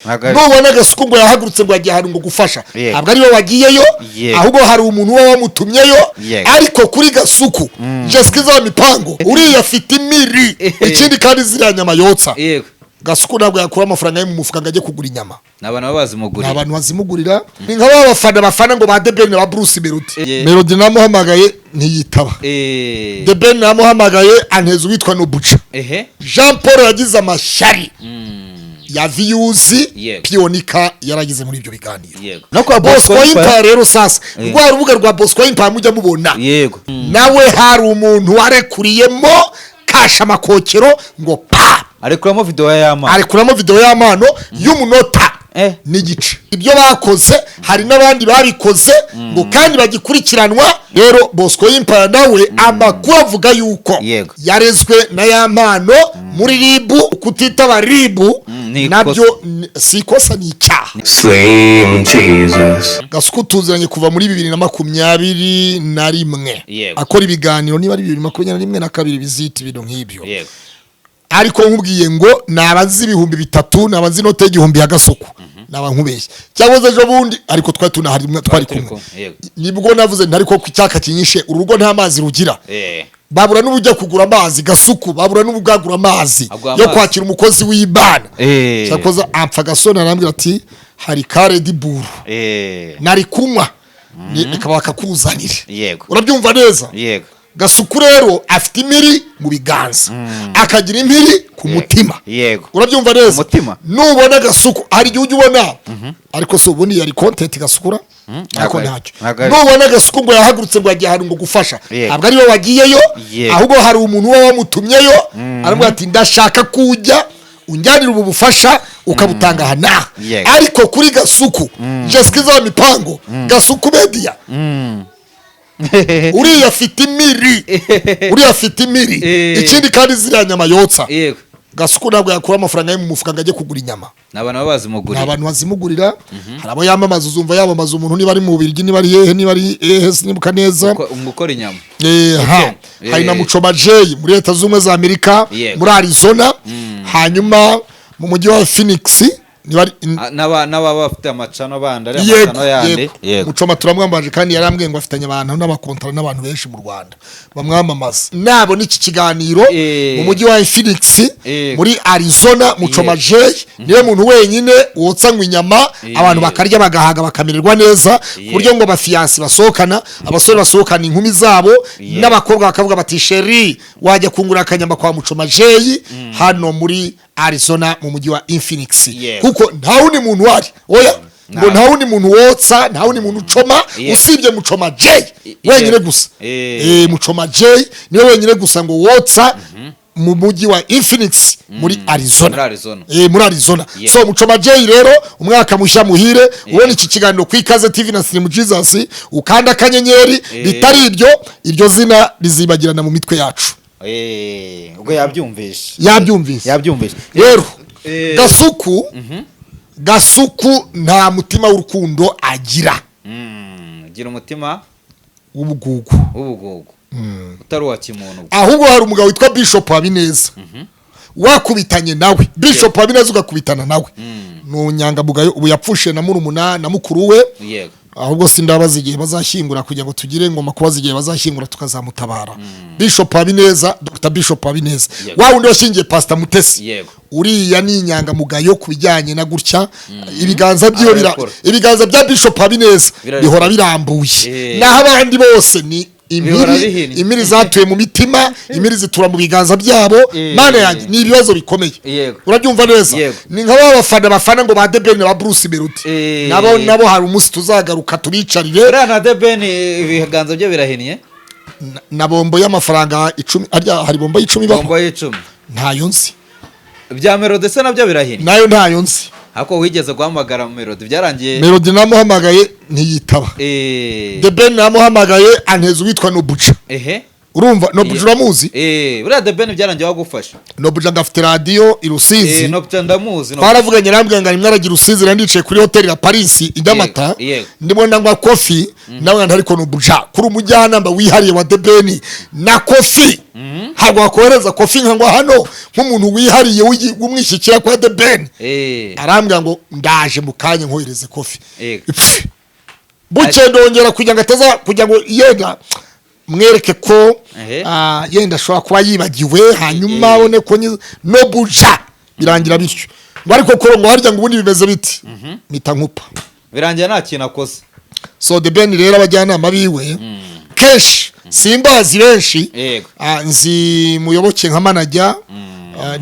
nubona gasuku ngo yahagurutse ngo agiye ahantu ngo gufasha ntabwo ari we wagiyeyo ahubwo hari umuntu uba wamutumyeyo ariko kuri gasuku Jessica za mipango uriya afite imiri ikindi kandi ziriya nyama yotsa gasuku ntabwo yakura amafaranga yo mu mufuka ngo ajye kugura inyama n'abantu bazimugurira ni nk'aba bafana ngo ba The Ben na Bruce Melody namuhamagaye ntiyitaba The Ben namuhamagaye anteza witwa Nobuca Jean Paul yagize amashyari ya views Pionika yaragize muri ibyo biganiro no kwa Bosco Impa rero sasa rwa rubuga rwa Bosco Impa mujya mubona nawe hari umuntu warekuriyemo kasha makokero ngo pa arekuramo video y'amano y'umunota n'igice ibyo bakoze hari n'abandi babikoze ngo kandi bagikurikiranwa rero Bosco Impa nawe amakuru avuga yuko yarezwe na y'amano muri ribu kutitaba ribu nabyo sikosa ni icyaha Gasuku tuziranye kuva muri 2021 akora ibiganiro niba ari 2021 na kabiri bizita ibintu nk'ibyo ariko nkubwiye ngo nabazi 3,000 nabazi note y'igihumbi ya Gasuku naba nkubeshye cyangwa ejo bundi ariko twari kumwe nibwo navuze ntariko ku cyaka kinyishe urugo nta mazi rugira babura n'ubujya kugura amazi Gasuku babura n'ubugagura amazi yo kwakira umukozi w'Imana cyakoza apfa Gasona arambwira ati hari kare diburu nari kunywa nikaba bakakuzanira urabyumva neza Gasuku rero afite imiri mu biganza akagira imiri ku mutima urabyumva neza nubona Gasuku hari gihe ubona ariko so ubundi yari content Gasukura ariko ntacyo nubona Gasuku ngo yahagurutse ngo agiye ahantu ngo gufasha ntabwo ari we wagiyeyo ahubwo hari umuntu uba wamutumyeyo aramubwira ati ndashaka kujya unjyanira ubu bufasha ukabutanga hana ariko kuri Gasuku Jessica za mipango Gasuku media uriya afite imiri ikindi kandi ziriya nyama yotsa Gasuku ntabwo yakura amafaranga yo mu mufuka ngo ajye kugura inyama n'abantu bazimugurira hari abo yamamaza uzumva yamamaza umuntu niba ari mu Bubiligi niba ari hehe niba ari sinibuka neza umukora inyama hari na Muchoma J muri Leta Zunze za Amerika muri Arizona hanyuma mu mujyi wa Phoenix n'aba bafite amacano bandi ari amacano yandi Muchoma turamwambaje kandi yarambwiye ngo afitanye abantu n'abakontara n'abantu benshi mu Rwanda bamwamamaza nabo n'iki kiganiro mu mujyi wa Phoenix muri Arizona Muchoma J niwe muntu wenyine wotsa inyama abantu bakarya bagahaga bakamererwa neza buryo ngo bafiyansi basohokana abasore basohokana inkumi zabo n'abakobwa bakavuga bati sheri wajya kungura akanyama kwa Muchoma J hano muri Arizona mu mujyi wa Phoenix kuko nta wundi muntu wari oya ngo nta wundi muntu wotsa nta wundi muntu ucoma usibye Muchoma J wenyine gusa Muchoma J niwe wenyine gusa ngo wotsa mu mujyi wa Phoenix muri Arizona muri Arizona so Muchoma J rero umwaka mushya muhire ubona iki kiganiro ku Ikaze TV na Slim Jesus ukanda kanyenyeri bitari iryo zina rizibagirana mu mitwe yacu ubwo yabyumvise rero Gasuku nta mutima w'urukundo agira umutima w'ubugugu utari wa kimuntu ahubwo hari umugabo witwa Bishop Habineza wakubitanye nawe Bishop Habineza ugakubitana nawe n'unyangamugayo ubu yapfushe na murumuna na mukuru we ahubwo sindabaza igihe bazashyingura kugira ngo tugire ngo makubaza igihe bazashyingura tukazamutabara Bishop Habineza Dr Bishop Habineza wa wundi washingiye Pastor Mutesi uriya ni inyangamugayo kubijyanye na gutya ibiganza bya Bishop Habineza bihora birambuye naho abandi bose ni imiri zatuye mu mitima imiri zitura mu biganza byabo mana yanjye ni ibibazo bikomeye urabyumva neza ni nk'aba bafana ngo ba The Ben na Bruce Melody nabo hari umunsi tuzagaruka tubicarire na The Ben ibiganza byo birahinnye na bombo y'amafaranga 10 hari bombo y'10 ntayo nzi bya Melody se nabyo birahinnye nayo ntayo nzi hako wigeze guhamagara mu Melody byarangiye Melody namuhamagaye ntiyitaba The Ben namuhamagaye anteza witwa Nobuca urumva Nobuja uramuzi buriya The Ben byarangiye wagufasha Nobuja ngafite radio i Rusizi Nobuja ndamuzi baravuganye rambwe ngo rimwe aragira Rusizi randice kuri hotel ya Paris Indamata ndimo ndangwa coffee nawe ntariko Nobuja kuri umujyanamba wihariye wa The Ben na coffee hago akohereza coffee nkangwa hano nk'umuntu wihariye w'umwishyikira kwa The Ben arambwa ngo ndaje mukanye nkohereze coffee buke ndongera kujya ngataza kujya ngo yenda mwereke ko yenda ashobora kuba yibagiwe hanyuma abone ko Nobuja birangira bityo ngo ariko korongo harya ngo ubundi bimeze biti mita nkupa birangira nta kintu akoze so The Ben rero abajyanama biwe kesh simbazi benshi nzi muyoboke nka manager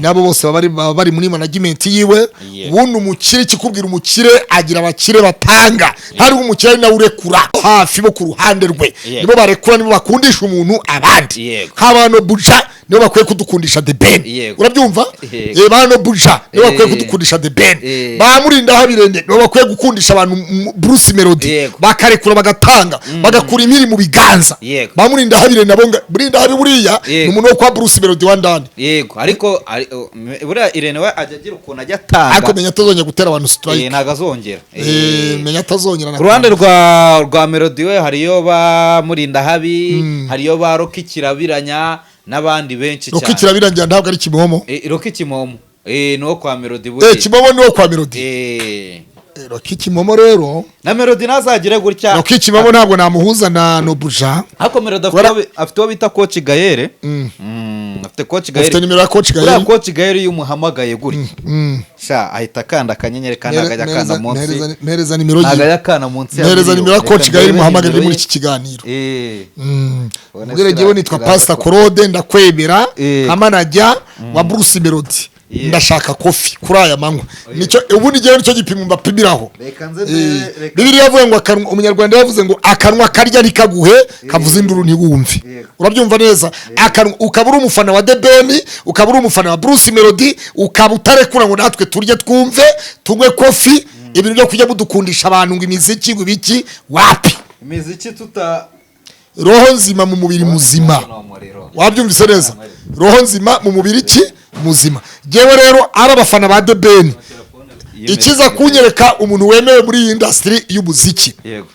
nabo bose bari muri management yiwe ubundi umukire kikubwira umukire agira abakire batanga hari umukire na urekura hafi bo ku ruhande rwe nibo barekura nibo bakundisha umuntu abandi nk'abantu Buja nibo bakwiye kudukundisha The Ben urabyumva bano Buja nibo bakwiye kudukundisha The Ben bamurinda habirende nibo bakwiye gukundisha abantu Bruce Melody bakarekura bagatanga bagakura impiri mu biganza bamurinda habirende nabo burinda habi buriya umuntu wo kwa Bruce Melody wandani yego ariko buriya Irene we ajya agira ukuntu ajya atanga ariko menya atazongera gutera abantu strike ntago azongera menya atazongera ku ruhande rwa Melody we hariyo bamurinda habi hariyo ba Rocky Kirabiranya n'abandi benshi cyane Rocky Kirabiranya ntabwo ari Kimomo Rocky Kimomo no kwa Melody we Kimomo no kwa Melody Rocky Kimomo rero na Melody nazagire gutya Rocky Kimomo ntabwo namuhuza na Nobuja ariko Melody afite uwo bita Coach Gaere afite Coach Gaere afite nimero ya Coach Gaere uriya Coach Gaere y'umuhamagaye gutya sha ahita kanda akanyenyeri kandi agajya kana munsi mpereza nimero ye agajya kana munsi mpereza nimero ya Coach Gaere muhamagare muri iki kiganiro ubwire jewe nitwa Pastor Claude ndakwemera amanajya wa Bruce Melody ndashaka coffee kuri aya manywa nicyo ubundi gihe nicyo gipimo mbapimiraho Bibiliya yavuze ngo umunyarwanda yavuze ngo akanwa karya nikaguhe kavuze induru ntiwumve urabyumva neza akanwa ukabura umufana wa The Ben ukabura umufana wa Bruce Melody ukabutarekura ngo natwe turye twumve tunywe coffee ibintu byo kujya budukundisha abantu ngo imiziki ngo biki wapi imiziki tuta roho nzima mu mubiri muzima wabyumvise neza roho nzima mu mubiri ki muzima jewe rero arabafana ba The Ben ikiza kunyereka umuntu wemewe muri industry y'umuziki yego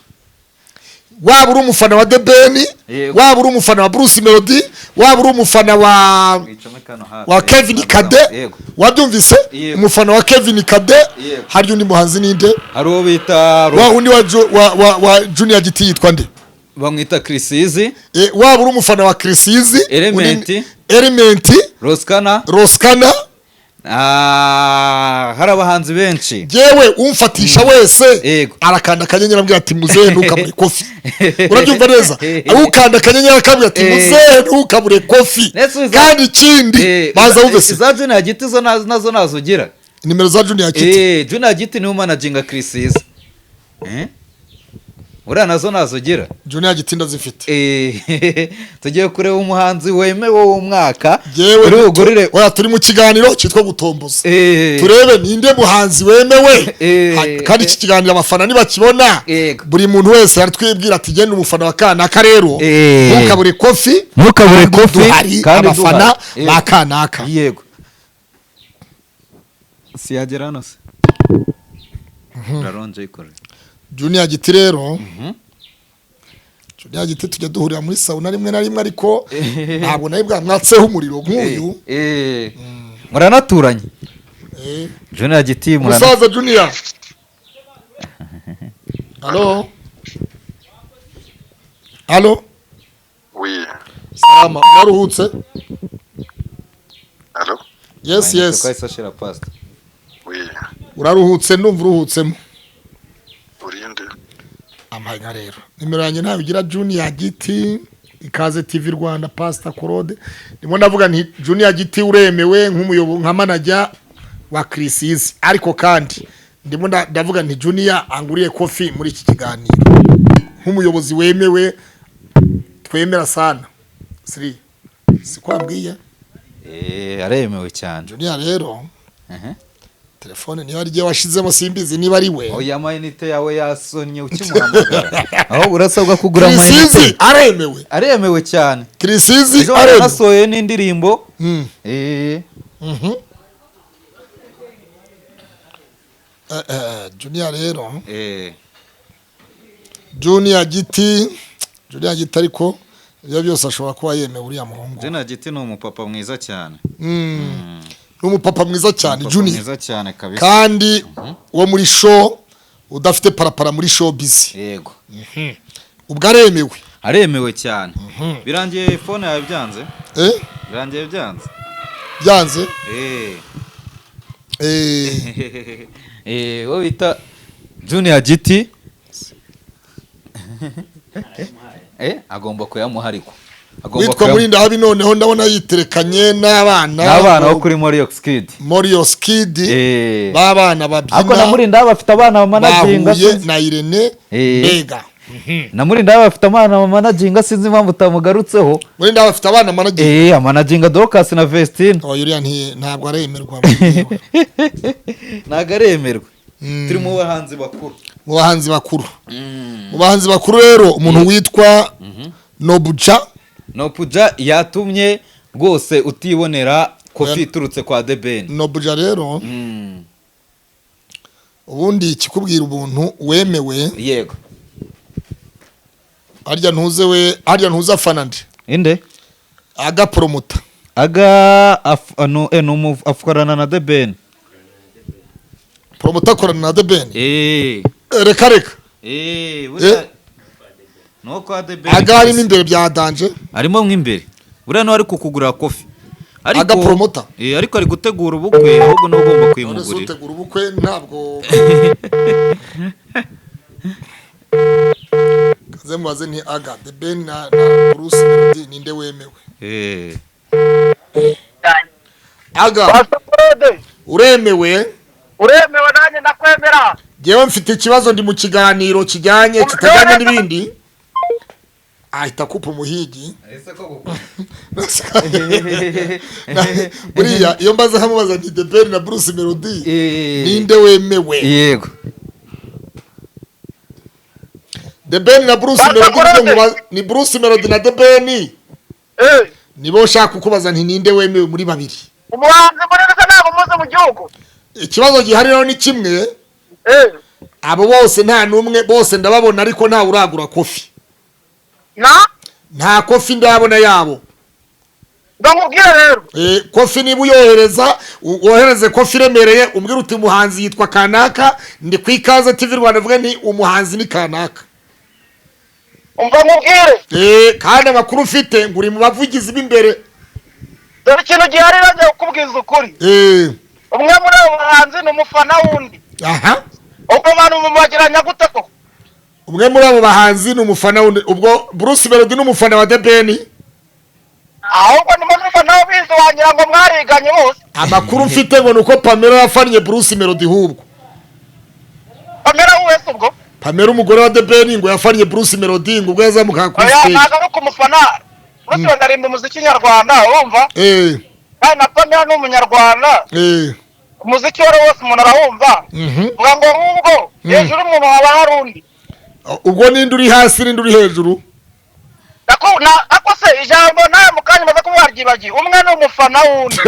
waba uri umufana wa The Ben waba uri umufana wa Bruce Melody waba uri umufana wa Kevin Kade wabyumvise umufana wa Kevin Kade hari undi muhanzi ninde hari uwo bita wa undi wa Junior Giti yitwa nde bamwita Chrisizi waba uri umufana wa Chrisizi Element Roskana hari abahanzi benshi jewe umfatisha wese arakanda akanyenyeri ambwira ati muzehe ntukabure kofi urabyumva neza ukanda akanyenyeri akabwira ati muzehe ntukabure kofi kandi ikindi baza wumvise za Junior Giti zo nazo nazugira nimero za Junior Giti Junior Giti ni umanaginga Chrisizi uriya nazo nazugira Junior Giti ndazifite tugiye kureba umuhanzi wemewe w'umwaka turi mu kiganiro cyitwa gutomboza turebe ninde muhanzi wemewe kandi iki kiganiro abafana nibakibona buri muntu wese yaratwibwira ati genda umufana wa kanaka rero ntukabure kofi kandi abafana ba kanaka yego siyagera hano se raronje ikore Junior Giti rero Junior Giti tujya duhurira muri sauna rimwe na rimwe ariko ntabwo nayo bwamwatseho umuriro nk'uyu muranaturanye Junior Giti musaza Junior Allo Oui. Salama naruhutse Allo Yes Oui. Uraruhutse ndumva uruhutsemo Urinde amaga rero nimero yanjye ntawe ugira Junior Giti ikaze TV Rwanda Pastor Claude ndimo ndavuga nti Junior Giti uremewe nk'umuyobo nka manager wa Chrisizi ariko kandi ndimo ndavuga nti Junior anguriye coffee muri iki kiganiro nk'umuyobozi wemewe twemera sana sikwambwiye aremewe cyane Junior rero telefone niba ari washizemo simbizi niba ari we oya amayinite yawe yasonye ukimuhamagara aho urasabwa kugura amayinite aremewe cyane Krisizi arasohoye n'indirimbo Junior rero Junior Giti ariko ibyo byose ashobora kuba yemewe uriya muhungu Junior Giti ni umupapa mwiza cyane n'umupapa mwiza cyane Junior mwiza cyane kabisa kandi wo muri show udafite parapara muri show busy yego ubwo aremewe cyane birangiye phone yawe byanze birangiye byanze wo bita Junior Giti agomba kuyamuha ariko witwa Murinda habi noneho ndabona yiterekanye n'abana bo kuri Morios Kid babana babyina ako na Murinda bafite abana bamanaginga na Irene Mbega na Murinda bafite abana bamanaginga sinzi impamvu utamugarutseho Murinda bafite abana managinga amanaginga Dorcas na Vestine yuriya ntabwo aremerwa ntabwo aremerwa turi mu bahanzi bakuru rero umuntu witwa Nobuja yatumye rwose utibonera kofi iturutse kwa The Ben Nobuja rero ubundi kikubwira ubuntu wemewe yego arya ntuza fanande inde aga promoter afukarana na The Ben promoter korana na The Ben reka no kwa The Ben aga harimo imbere bya danje harimo nk'imbere buriya no ari kukugura kofi aga promoter ariko ari gutegura ubukwe ahubwo no ugomba kwimugurira gutegura ubukwe ntabwo kazemubaze ni aga The Ben na Bruce Melody ninde wemewe aga uremewe nanjye nakwemera jewe mfite ikibazo ndi mu kiganiro kijyanye kitajyanye n'ibindi ahita kupa umuhigi buriya iyo mbaze hamubaza ni The Ben na Bruce Melody ninde wemewe yego The Ben na Bruce Melody ni Bruce Melody na The Ben nibo shaka kukubaza nti ninde wemewe muri babiri umuhanzi muri ntabwo muze mu gihugu ikibazo gihari rero ni kimwe abo bose nta numwe bose ndababona ariko nta uragura kofi nta kofi ndabona yabo ndamubwira rero kofi niba wohereze kofi remereye umbwira uti umuhanzi yitwa kanaka ndi ku Ikaze TV Rwanda avuga ni umuhanzi ni kanaka umva mubwire kandi amakuru ufite nguri mu bavugizi b'imbere dore ikintu gihari nanjye kukubwiza ukuri umwe muri abo bahanzi ni umufana wundi ubwo abantu mubagiranya gute ko umwe muri abo bahanzi ni umufana wundi ubwo Bruce Melody ni umufana wa The Ben ahubwo ni umufana w'ubizi wagira ngo mwariganye bose amakuru mfite ngo nuko Pamela yafanye Bruce Melody hubwo Pamela wese ubwo Pamela umugore wa The Ben ngo yafanye Bruce Melody ngo ubwo yazamuka ku stage ntabwo ari kumufana Bruce Melody arimba umuziki nyarwanda urumva kandi na Pamela ni umunyarwanda umuziki wari wose umuntu arahumva uvuga ngo ahubwo hejuru umuntu haba hari undi ubwo ninde uri hasi ninde uri hejuru ako se ijambo nawe mukanya maze kuba waryibagiye umwe ni umufana wundi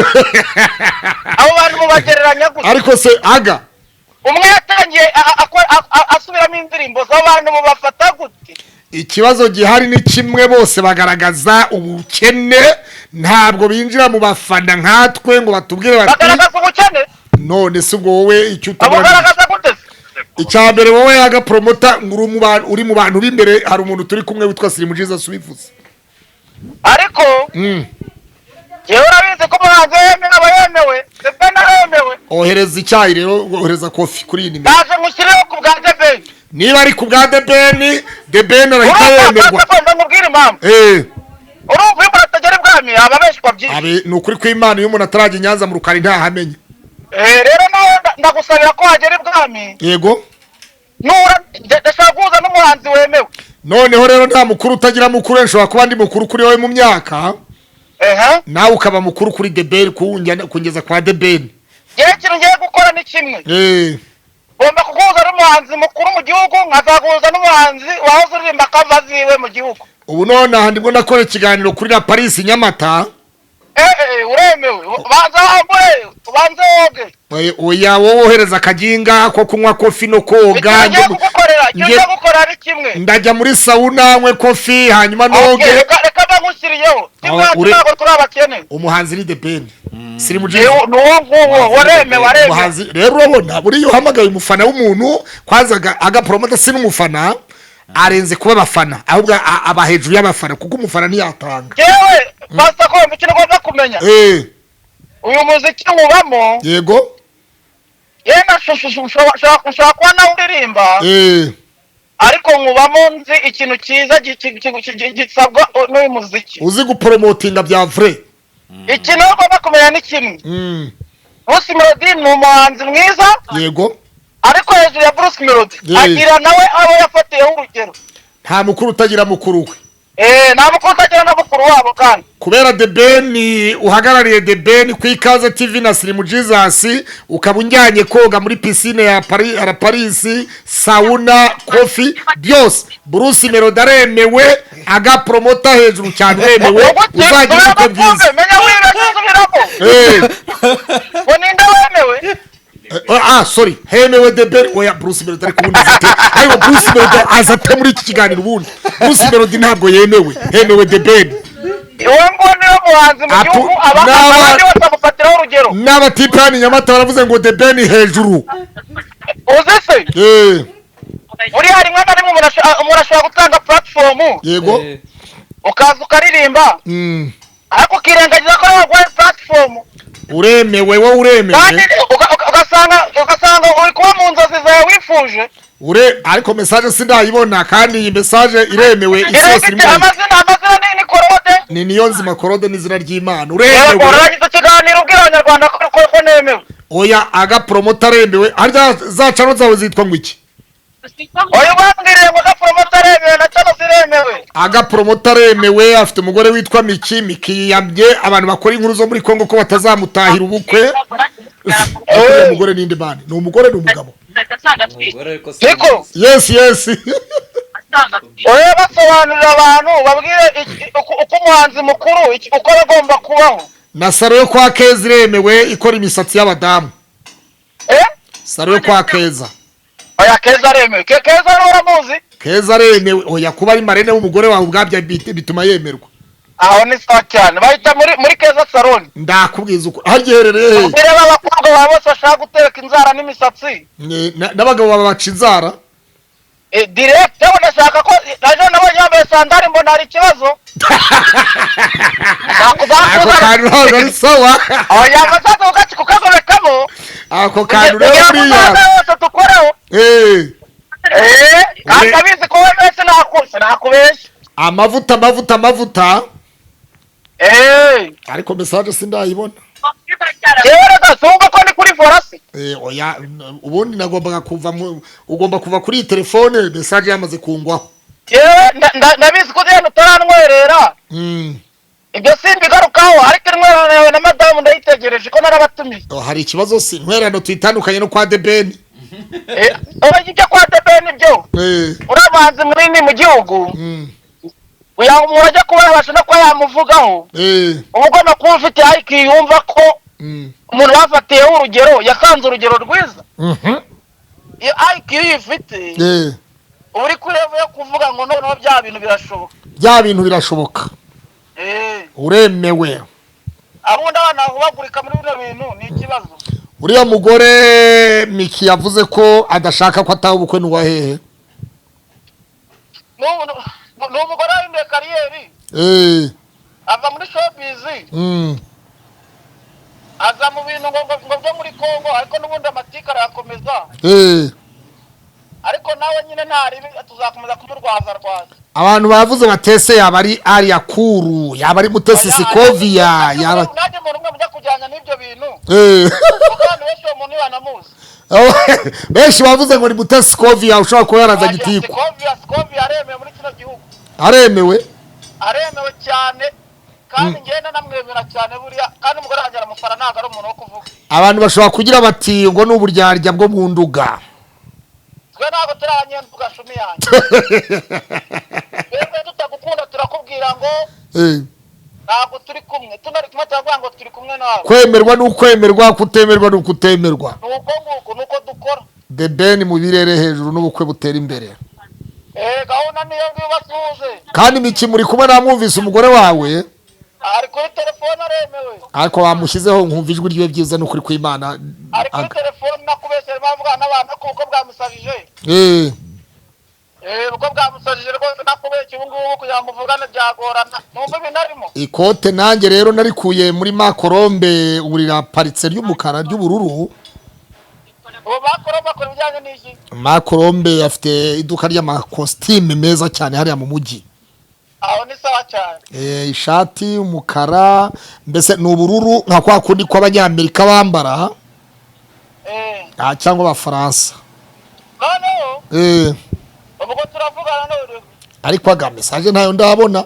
abo bantu mubagereranya gusa ariko se aga umwe yatangiye asubiramo indirimbo z'abantu mubafata gute ikibazo gihari ni kimwe bose bagaragaza ubukene ntabwo binjira mu bafana nkatwe ngo batubwire bati bagaragaza ubukene none se ubwo wowe icyo utabona bagaragaza gute icyambere wowe yaga promoter uri mu bantu b'imbere hari umuntu turi kumwe witwa Slim Jesus ubivuze ariko yewe urabizi ko umuhanzi yemewe The Ben aremewe ohereza icyayi rero ohereza kofi kuri iyi nimero ndaje mushyirireho ku bwa The Ben niba ari ku bwa The Ben arahita yemerwa ndamubwira impamvu urumva iyo umuntu atagera ibwami aba abeshywa byinshi ni ukuri kw'Imana iyo umuntu atarajya i Nyanza mu rukari ntahamenye rero nawe ndagusabira ko wagera ibwami yego ndashaka guhuza n'umuhanzi wemewe noneho rero nta mukuru utagira mukuru nshobora kuba ndi mukuru kuri wowe mu myaka nawe ukaba mukuru kuri The Ben kungeza kwa The Ben kintu ngiye gukora ni kimwe ngomba kuguhuza n'umuhanzi mukuru mu gihugu nkazaguhuza n'umuhanzi wahoze uririmba kava ziwe mu gihugu. Ubu none aha ndimo nakora ikiganiro kuri La Paris Nyamata. Uremewe ubanze woge. Oya wowe wohereza akaginga ko kunywa kofi no koga. Ngiye gukora ari kimwe. Ndajya muri sauna nkwe kofi hanyuma noge. Reka bagushyiriyeho. Ntabwo turi abakene. Umuhanzi ni The Ben. Siri mu gihe. Waremewe. Umuhanzi rero urabona buriyo uhamagaye umufana w'umuntu kwazaga agapromota si n'umufana. Arenze kuba abafana ahubwo aba hejuru y'abafana kuko umufana ntiyatanga. Yewe basta ko mukino gomba kumenya. Uyu muziki ngubamo. Yego. Yena shaka kwa na uririmba. Ariko ngubamo nzi ikintu cyiza gisabwa n'uyu muziki. Uzi gupromotinga bya vrai. Ikintu gomba kumenya ni kimwe. Bruce Melody ni umuhanzi mwiza. Yego. Ariko hejuru ya Bruce Melody agira nawe abo yafatiyeho urugero. Nta mukuru utagira mukuru we. Nta mukuru utagira na mukuru wabo kandi. Kubera The Ben uhagarariye The Ben ku Ikaze TV na Slim Jesus ukaba unjyanye koga muri piscine ya Paris sauna coffee byose Bruce Melody aremewe aga promota hejuru cyane remewe uzagira uko byiza. Menya wibesubiramo. Boninde wemewe. Sorry. Hemewe The Ben oya Bruce Melody ari kubundi zite. Ayo Bruce Melody azate muri iki kiganiro ubundi. Bruce Melody ntabwo yemewe. Hemewe The Ben. Uwo niyo muhanzi mu gihugu abandi batamufatiraho urugero. N'abatipani Nyamata baravuze ngo The Ben hejuru. Uzi se? Uri hari mwana rimwe umuntu ashobora gutanga platform. Yego. Ukaza ukaririmba. Ariko kirengagiza ko wagwaye platform. Uremewe wowe uremewe. Ugasanga uri kuba mu nzozi zawe wifuje. Ariko message sindayibona kandi iyi message iremewe isose rimwe. Amazina ni Korode. Ni Niyonzima Korode n'izina ry'Imana. Uremewe. Uragize kiganiro ubwira abanyarwanda ko nemewe. Oya aga promoter aremewe. Arya zacano zawe zitwa ngo iki? Oya bambwiriye ngo aga promoter aremewe na cyano ziremewe. Aga promoter aremewe afite umugore witwa Miki yambye abantu bakora inkuru zo muri Kongo ko batazamutahira ubukwe. Umugore ninde bane? Ni umugore n'umugabo. Niko. Yes. Oya basobanurira abantu babwire uko umuhanzi mukuru uko bagomba kubaho. Na saro yo kwa Keza iremewe ikora imisatsi y'abadamu. Saro yo kwa Keza. Oya Keza aremewe. Keza uramuzi? Keza aremewe. Oya kuba ari marene w'umugore wawe ubwabya bituma yemerwa. Aho ni sawa cyane. Bahita muri Keza salon. Ndakubwiza uko hagerereye. Mbere b'abakobwa baba bose bashaka guteka inzara n'imisatsi. N'abagabo baba baca inzara. Direct ndashaka ko naje nabonye yambaye sandari mbona hari ikibazo. Ako kantu ntabwo ari sawa. Oya masatu ugaci kukagobekamo. Ako kantu rero buriya. Kandi abizi ko wese nakubeshya. Amavuta. Ariko message sindayibona. Rero gasumba ko ni kuri forasi. Oya ubundi nagombaga ugomba kuva kuri telefone message yamaze kungwaho. Ndabizi ko rero utaranwerera. Ibyo simbigarukaho ariko intwerano na madamu ndayitegereje ko narabatumiye. Hari ikibazo si intwerano tuyitandukanye no kwa The Ben. Ibyo kwa The Ben byo. Urabanze munini mu gihugu. Uya umurajya kuba yabasha no kwa yamuvugaho. Ubugomba kuba ufite IQ yumva ko umuntu bafatiye urugero yakanze urugero rwiza. Iyo IQ yifite. Uri kureba yo kuvuga ngo noneho bya bintu birashoboka. Bya bintu birashoboka. Uremewe. Abunda bana ubagurika muri bino bintu ni ikibazo. Uriya mugore Miki yavuze ko adashaka ko ataha ubukwe n'uwa hehe. N'umugore w'imbe kariyeri. Ava muri showbiz. Aza mu bintu ngo byo muri Kongo ariko n'ubundi amatika arakomeza. Ariko nawe nyine ntari tuzakomeza kumurwaza. Abantu bavuze batese yaba ari Aria Kuru, yaba ari Mutesi Sikovia, yaba naje mu rumwe mujya kujyana n'ibyo bintu. Kandi wese umuntu yanamuzi. Benshi bavuze ngo ni Mutesi Sikovia ushobora ko yaraza gitiko. Sikovia aremewe muri kino gihugu. Aremewe cyane kandi ngenda namwemera cyane buriya kandi umugore wanjye aramufara ntabwo ari umuntu wo kuvuga. Abantu bashobora kugira bati ngo ni uburyarya bwo mu nduga. Twe ntabwo turi abanyenduga shumi yanjye. Twebwe tutagukunda turakubwira ngo ntabwo turi kumwe. Tunari kumwe turavuga ngo turi kumwe nawe. Kwemerwa n'ukwemerwa, kutemerwa n'ukutemerwa. Nuko dukora. The Ben mu birere hejuru n'ubukwe butera imbere. Gahunda niyo ngiyo basuhuze. Kandi miki muri kumwe namwumvise umugore wawe? Ari kuri telefone aremewe. Ariko wamushyizeho nkumva ijwi ryiwe byiza n'ukuri kw'Imana. Ari kuri telefone nakubesera bavuga n'abantu kuko bwamusabije. Uko bwamusabije rwose nakubeshye ubu ngubu kugira ngo muvugane byagorana. Numva ibinarimo. Ikote nanjye rero narikuye muri Makorombe urira paritse ry'umukara ry'ubururu. Bakora ibijyanye n'iki? Makorombe afite iduka ry'amakositime meza cyane hariya mu mujyi. Aho ni sawa cyane. Ishati umukara mbese n'ubururu nka kwa kundi kw'abanyamerika bambara. Cyangwa abafaransa. Noneho. Ubwo turavugana none. Ariko aga message ntayo ndabona.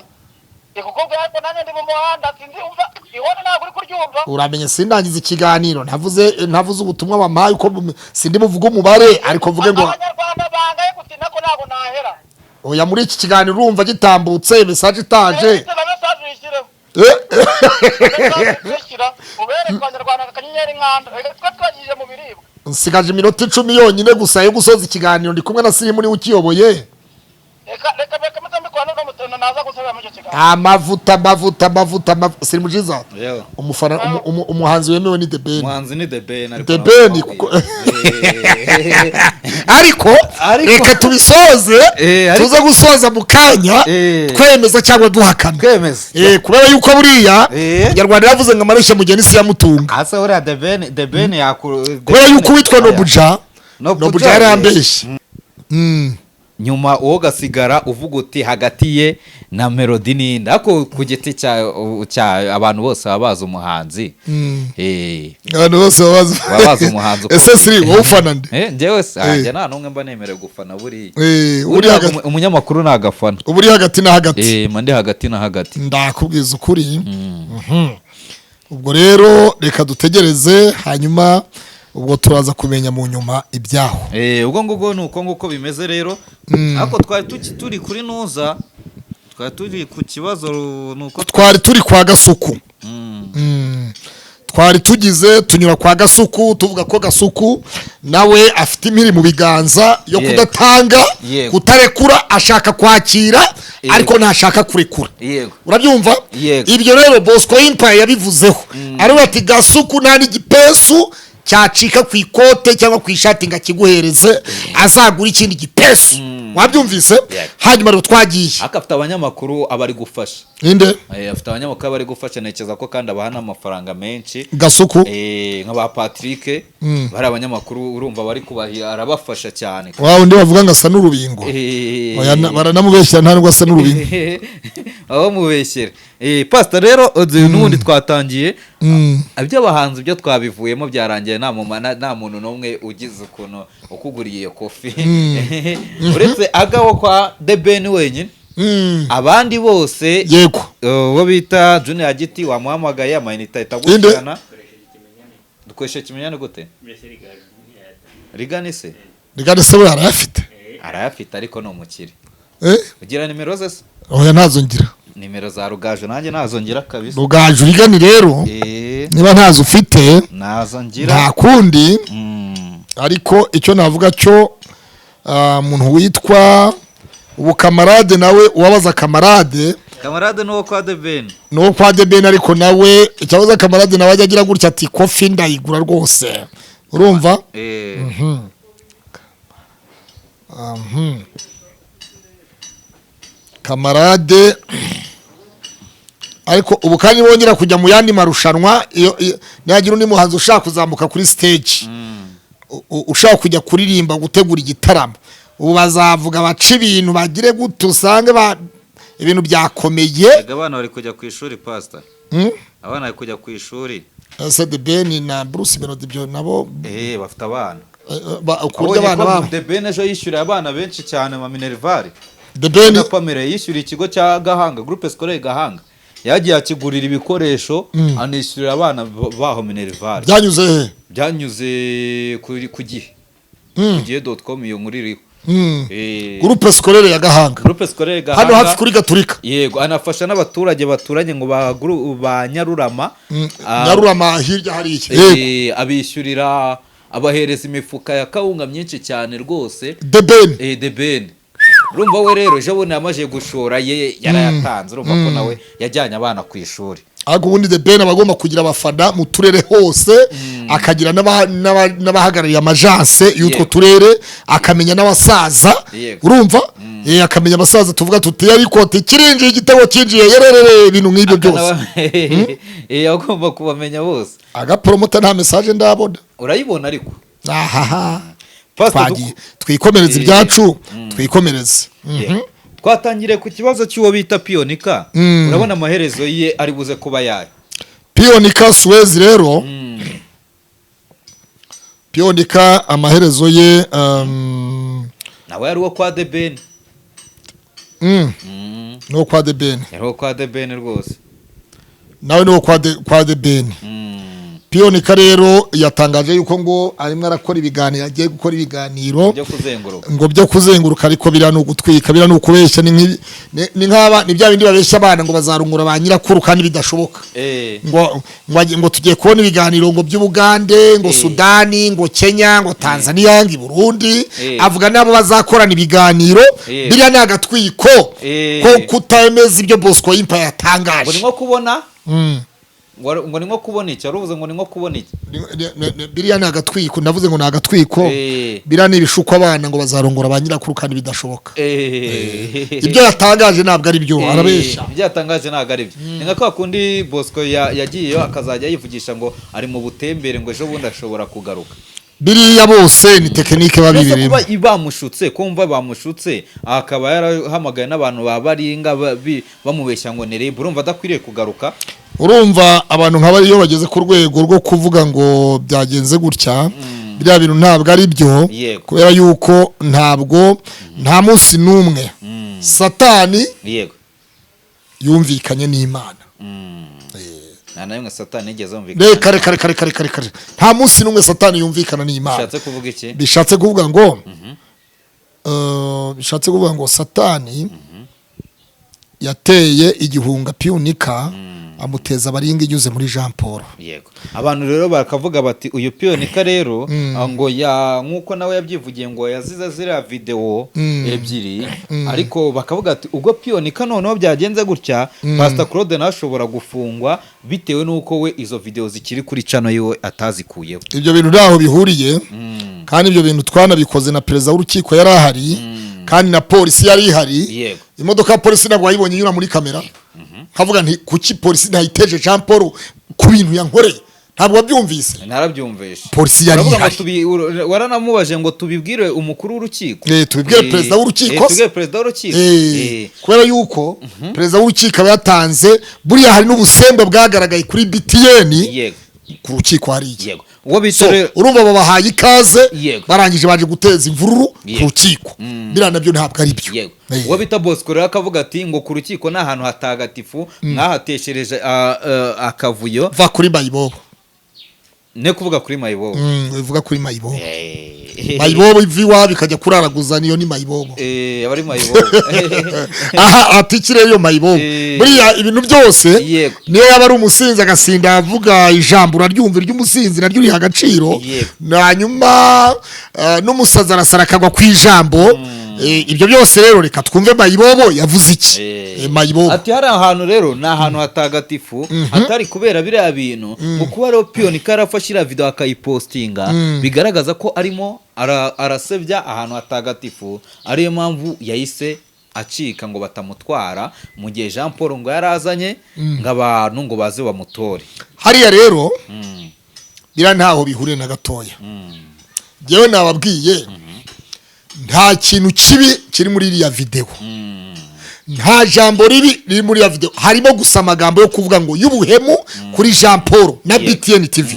Ikukubwira ko nanjye ndi mu muhanda sinzi umva ihone ntabwo uri kuryumva. Uramenye sindangiza ikiganiro ntavuze ubutumwa bamaye uko sindi buvuga umubare ariko mvuge ngo Abanyarwanda bangaye gutina ko ntabwo nahera. Oya muri iki kiganiro urumva gitambutse message itaje. Nsigaje iminota 10 yonyine gusa yo gusoza ikiganiro ndi kumwe na Siri muri ukiyoboye. Amavuta Siri mujiza. Umufana umuhanzi wemewe ni The Ben. Umuhanzi ni The Ben ariko. The Ben ariko reka tubisoze tuze gusoza mu kanya twemeza cyangwa duhakana. Twemeza. Kubera yuko buriya Nyarwanda yavuze ngo amaresha mugeni si yamutunga. Asa uriya The Ben kubera yuko witwa Nobuja yarambeshye. Nyuma uwo gasigara uvuga uti hagati ye na Melody n'indi ako ku giti cya abantu bose babaza umuhanzi. Abantu bose babaza umuhanzi. Ese Siri wowe ufana nde? Njyewe ajya nta numwe mba nemerewe gufana buri. Umunyamakuru nagafana. Uburi hagati na hagati. Mande hagati na hagati. Ndakubwiza ukuri. Ubwo rero reka dutegereze hanyuma ubwo turaza kumenya mu nyuma ibyaho. Ubwo ngubwo nuko nguko bimeze rero. Ako twari turi kuri nuza. Twari turi ku kibazo nuko twari turi kwa Gasuku. Twari tugize tunyura kwa Gasuku tuvuga ko Gasuku nawe afite imiri mu biganza yo kudatanga kutarekura ashaka kwakira ariko ntashaka kurekura. Urabyumva? Ibyo rero Bosco Empire yabivuzeho. Ari bati Gasuku nta n'igipesu cyacika ku ikote cyangwa ku ishati ngakiguhereze azagura ikindi gipesu. Wabyumvise? Hanyuma rero twagiye akafite abanyamakuru abari gufasha. Inde? Afite abanyamakuru abari gufasha nekeza ko kandi abahana amafaranga menshi. Gasuku nk'aba Patrick bari abanyamakuru urumva bari kubahira arabafasha cyane. Wawe ndi bavuga ngo asa n'urubingo. Oya baranamubeshya nta nubwo asa n'urubingo. Aho mubeshyera. Pastor rero n'ubundi twatangiye ibyo abahanzi byo twabivuyemo byarangiye nta muntu n'umwe ugize ukuntu ukuguriye iyo kofi. Uretse agaho kwa The Ben wenyine. Abandi bose yego wo bita Junior Giti wamuhamagaye amayinita itagushyana. Dukoresha kimenyane gute? Rigani se we arayafite ariko no mukire. Ugira nimero ze? Oya nazo ngira. Nimero za Rugaju nanjye nazo ngira kabisa. Rugaju Rigani rero niba ntazo ufite nazo ngira nta kundi. Ariko icyo navuga cyo umuntu witwa ubu Kamarade nawe uwabaza Kamarade nuwo kwa The Ben. Nuwo kwa The Ben ariko nawe icyabaza Kamarade nawe agira gutya ati kofi ndayigura rwose. Urumva? Kamarade ariko ubu kandi bongera kujya mu yandi marushanwa nagira undi muhanzi ushaka kuzamuka kuri stage ushaka kujya kuririmba gutegura igitaramo ubu bazavuga baca ibintu bagire gute usange ibintu byakomeye. Abana bari kujya ku ishuri Pastor. Abana bari kujya ku ishuri. The Ben na Bruce Melody byo nabo bafite abana. Ukurya abana babo. The Ben ejo yishyura abana benshi cyane ma Minerval. The Ben na Pamela yishyura ikigo cya Gahanga Groupe Scolaire Gahanga yagiye akigurira ibikoresho anishyurira abana baho minerivare. byanyuze he? Byanyuze ku gihe gihe.com iyo nkuru iriho. Groupe scolaire ya Gahanga. Groupe scolaire Gahanga. Hano hafi kuri Gaturika. Yego, anafasha n'abaturage baturanye ngo ba Nyarurama. Nyarurama hirya hari iki? Abishyurira abahereza imifuka ya kawunga myinshi cyane rwose. Deben. Urumva we rero ejo bundi yamaje gushora ye yarayatanze, urumva ko nawe yajyanye abana ku ishuri. Ahubwo ubundi Deben abagomba kugira abafana mu turere hose, akagira n'abahagarariye amajanse y'utwo turere, akamenya n'abasaza, urumva? Akamenya abasaza tuvuga tuti ariko kirinjiye igitego kinjiye yererere ibintu nk'ibyo byose. Agomba kubamenya bose. Agapromota nta message ndabona. Urayibona ariko. Twikomereza ibyacu, twikomereze. Twatangire ku kibazo cy'uwo bita Pionika. Urabona amaherezo ye ari buze kuba yayo. Pionika Suez rero. Pionika amaherezo ye nawe ari wo kwa Deben. No kwa Deben. Yari kwa Deben rwose. Nawe no kwa Deben. Pionika rero yatangaje yuko ngo arimo arakora ibiganiro, agiye gukora ibiganiro ngo byo kuzenguruka, ariko bira no gutwika, bira no kubeshya, ni nk'aba ni bya bindi babeshya abana ngo bazarungura ba nyirakuru kandi bidashoboka. ngo tugiye kubona ibiganiro ngo by'Ubugande, ngo Sudani, ngo Kenya, ngo Tanzania, ngo Burundi, avuga nabo bazakorana ibiganiro, bira ni agatwiko ko kutameza ibyo Bosco Impa yatangaje. Ngo nko kubona ngo ni nko kubona iki, aruvuze ngo ni nko kubona iki. Biriya ni agatwiko, ndavuze ngo ni agatwiko. Biriya ni ibishuko abana ngo bazarongora ba nyirakuru kandi bidashoboka. Ibyo yatangaje ntabwo ari byo, arabeshya. Ibyo yatangaje ntabwo ari byo. Ni nka kwa kundi Bosco yagiyeyo akazajya yivugisha ngo ari mu butembere ngo ejo bundi ashobora kugaruka. Biriya bose ni tekinike babibirimo. Kuba ibamushutse, kumva bamushutse, akaba yarahamagaye n'abantu babaringa bamubeshya ngo nerebe, urumva adakwiriye kugaruka. Urumva abantu nk'abari iyo bageze ku rwego rwo kuvuga ngo byagenze gutya, biriya bintu ntabwo ari byo, kubera yuko ntabwo nta munsi n'umwe Satani yumvikanye n'Imana. Nta Satani yigeze yumvikana. Kare. Nta munsi n'umwe Satani yumvikana n'Imana. Bishatse kuvuga iki? Bishatse kuvuga ngo Satani yateye igihunga Pionika, amuteza abaringa inyuze muri Jean Paul. Yego. Abantu rero bakavuga bati uyu Pionika rero ngo nkuko nawe yabyivugiye ngo yaziza zira video ebyiri, ariko bakavuga ati ubwo Pionika noneho byagenze gutya, Pastor Claude nashobora gufungwa bitewe nuko we izo video zikiri kuri channel yiwe atazikuyeho. Ibyo bintu naho bihuriye, kandi ibyo bintu twanabikoze na perezida w'urukiko yari ahari, kandi na polisi yari ihari. Imodoka ya polisi nabwo yayibonye inyura muri kamera. Kavuga nti kuki polisi ntayiteje Jean Paul ku bintu yankoreye? Ntabwo wabyumvise? Narabyumvishe. Polisi yari ihari. Waranamubaje ngo tubibwire umukuru w'urukiko. Tubibwire perezida w'urukiko. Tubibwire perezida w'urukiko. Kubera yuko perezida w'urukiko yatanze buriya hari n'ubusembe bwagaragaye kuri BTN. Ku rukiko hari iki? Urumva babahaye ikaze, barangije baje guteza imvururu ku rukiko. Biriya nabyo ntabwo ari byo. Uwo bita Bosco rero akavuga ati ngo ku rukiko ni ahantu hatagatifu, mwahateshereje akavuyo. Va kuri Mayibobo. Ne kuvuga kuri Mayibobo. Bivuga kuri Mayibobo. Mayibobo iviwa bikajya kuraraguza niyo ni Mayibobo. Abari Mayibobo. Aha atikire yo Mayibobo. Buriya ibintu byose niyo yaba ari umusinzi agasinda avuga ijambo uraryumva ry'umusinzi naryo uri hagaciro. Nanyuma n'umusaza arasara akagwa ku ijambo. Ibyo byose rero reka twumve Mayibobo yavuze iki. Mayibobo ati hari ahantu rero ni ahantu hatagatifu, atari kubera biriya bintu ngo kuba rero Pionika yarafashira video akayipostinga, bigaragaza ko arimo arasebya ahantu hatagatifu, ariyo mpamvu yahise acika ngo batamutwara mu gihe Jean Paul ngo yarazanye ng'abantu ngo baze bamutore. Hariya rero bira ntaho bihure na gatoya. Jewe nababwiye nta kintu kibi kiri muri iriya video. Nta jambo ribi riri muri iriya video. Harimo gusa amagambo yo kuvuga ngo y'ubuhemu kuri Jean Paul na BTN TV.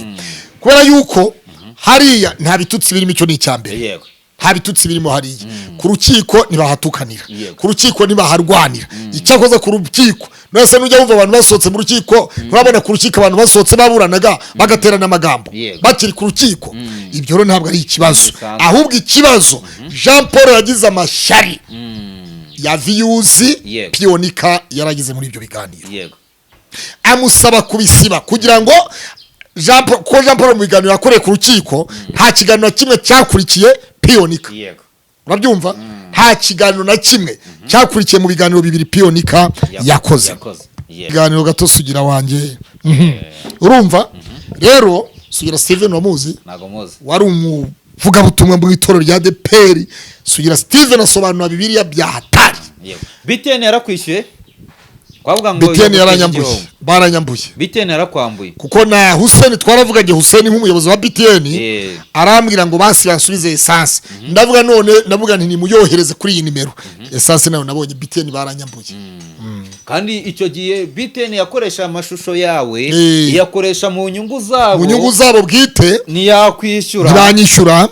Kubera yuko hariya nta bitutsi birimo, icyo ni icyambere. Nta bitutsi birimo hariya. Ku rukiko ntibahatukanira. Ku rukiko ntibaharwanira. Icyakoze ku rukiko nose nujya wumva abantu basohotse mu rukiko urabona ku rukiko abantu basohotse baburanaga bagaterana amagambo bakiri ku rukiko ibyo rero ntabwo ari ikibazo ahubwo ikibazo Jean Paul yagize amashyari ya views Pionika yaragize muri ibyo biganiro amusaba kubisiba kugira ngo Jean Paul mu biganiro yakoreye ku rukiko nta kiganiro kimwe cyakurikiye Pionika urabyumva nta kiganiro na kimwe cyakurikiye mu biganiro bibiri Pionika yakoze ikiganiro gato Sugira wanjye urumva rero Sugira Steven wamuzi wari umuvuga butumwa mu itorero rya DPR Sugira Steven asobanura Bibiliya bya hatari BTN yarakwishyuye kwavuga ngo BTN yaranyambuye baranyambuye BTN yarakwambuye kuko na Hussein twaravuganye Hussein nk'umuyobozi wa BTN arambwira ngo basi basubize essence ndavuga none navuga nti nimuyohereze kuri iyi nimero essence nayo nabonye BTN baranyambuye kandi icyo gihe BTN yakoresha amashusho yawe yakoresha mu nyungu zabo bwite ntiyakwishyura ntibanyishyura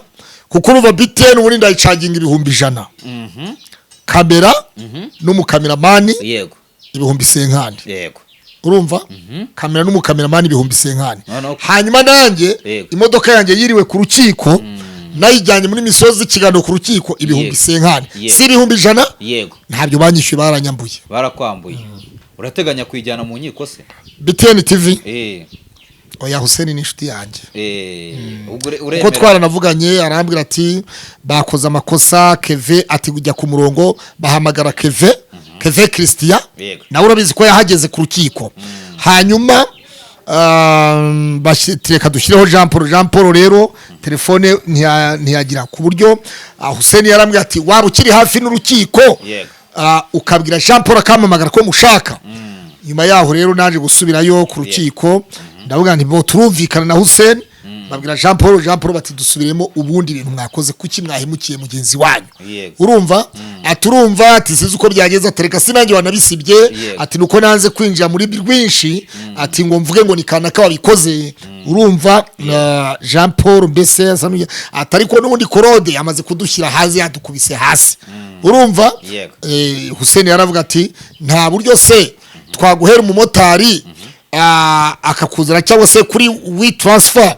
kuko uruva BTN ubundi ndayicaginga ibihumbi 100 kamera n'umukameramani yego ibihumbi 50 yego urumva kamera n'umukameramani ibihumbi 50 hanyuma nanjye imodoka yanjye yiriwe ku rukiko nayijyanye muri misozi ikiganiro ku rukiko ibihumbi 50 si ibihumbi 100 yego ntabyo banyishyuye baranyambuye barakwambuye urateganya kuyijyana mu nkiko se BTN TV oya Hussein ni inshuti yanjye uko twaranavuganye arambwira ati bakoze amakosa Keve ati kujya ku murongo bahamagara Keve Christian nawe urabizi ko yahageze ku rukiko hanyuma bashitireka dushyireho Jean Paul rero telefone ntiyagira ku buryo Hussein yarambwira ati waba ukiri hafi n'urukiko ukabwira Jean Paul akamamagara ko mushaka nyuma yaho rero naje gusubirayo ku rukiko ndavuga nti bo turumvikana na Hussein babwira Jean Paul bati dusubiremo ubundi ibintu mwakoze kuki mwahemukiye mugenzi wanyu urumva aturumva ati sizi uko byageze atereka sinange wanabisibye ati nuko nanze kwinjira muri rwinshi ati ngo mvuge ngo ni kanaka wabikoze urumva Jean Paul mbese atari ko n'ubundi korode yamaze kudushyira hazi yadukubise hasi urumva Hussein yaravuga ati nta buryo se twaguhera umumotari akakuzana cyangwa se kuri WeTransfer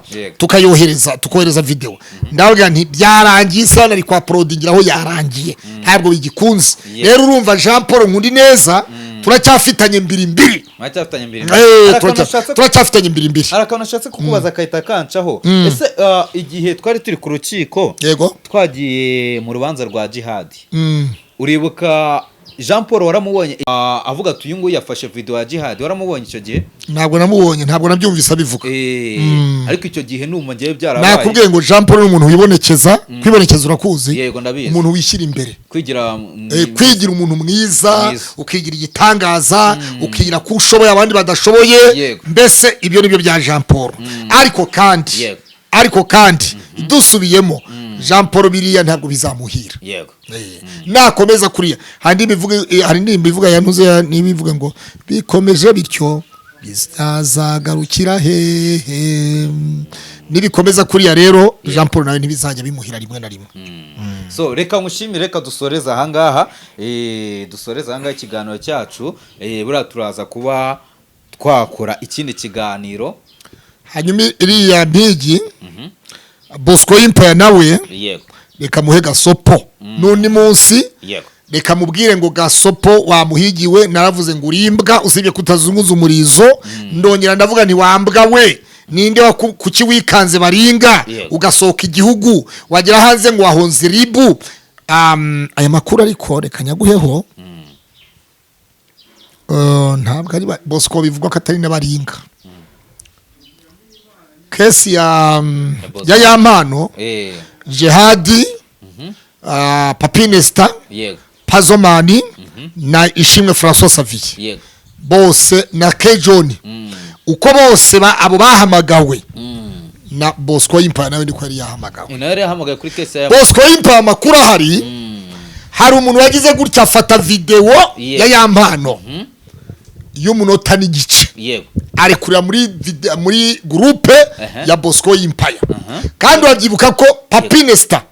tukohereza video ndavuga nti byarangiye sana ari kwa prodingira aho yarangiye ntabwo bigikunze rero urumva Jean Paul nkundi neza turacyafitanye mbiri turacyafitanye mbiri arakana ashatse kukubaza kayita kancaho ese igihe twari turi ku rukiko twagiye mu rubanza rwa Jihad uribuka Jean Paul waramubonye avuga ati uyu nguyu yafashe video ya Jihad waramubonye icyo gihe ntabwo namubonye ntabwo nabyumvise abivuga ariko icyo gihe numugeye byarabaye nakubwiye ngo Jean Paul n'umuntu wibonekeza kwibonekeza urakuzi yego ndabizi umuntu wishyira imbere kwigira umuntu mwiza ukigira igitangaza ukigira ko ushoboye abandi badashoboye mbese ibyo nibyo bya Jean Paul ariko kandi dusubiyemo Jean Paul biriya ntabwo bizamuhira yego nakomeza kuriya hari indirimbo ivuga yanuze nibivuga ngo bikomeje bityo bizazagarukira hehe nibikomeza kuriya rero Jean Paul nawe ntibizajya bimuhira rimwe na rimwe so reka mushimire reka dusoreza ahangaha ikiganiro cyacu buriya turaza kuba twakora ikindi kiganiro hanyuma iriya mpigi Bosco Empire nawe reka muhe Gasopo n'undi munsi reka mubwire ngo Gasopo wamuhigiwe naravuze ngo urimbwa usibye kutazunguza umurizo ndongera ndavuga nti wambwa we ninde kuki wikanze baringa ugasohoka igihugu wagera hanze ngo wahonze ribu aya makuru ariko reka nyaguheho ntabwo ari Bosco bivugwa ko atari n'abaringa kesi ya Yampano Jihadi Papinesta Pazomani na Ishimwe François Xavier bose na Kejoni uko bose abo bahamagawe na Bosco Empire nawe ndiko yari yahamagawe kuri kesi ya Bosco Empire amakuru hari umuntu wagize gutya afata video ya Yampano y'umunota n'igice ari kurira muri groupe ya Bosco Empire kandi wabyibuka ko Papinesta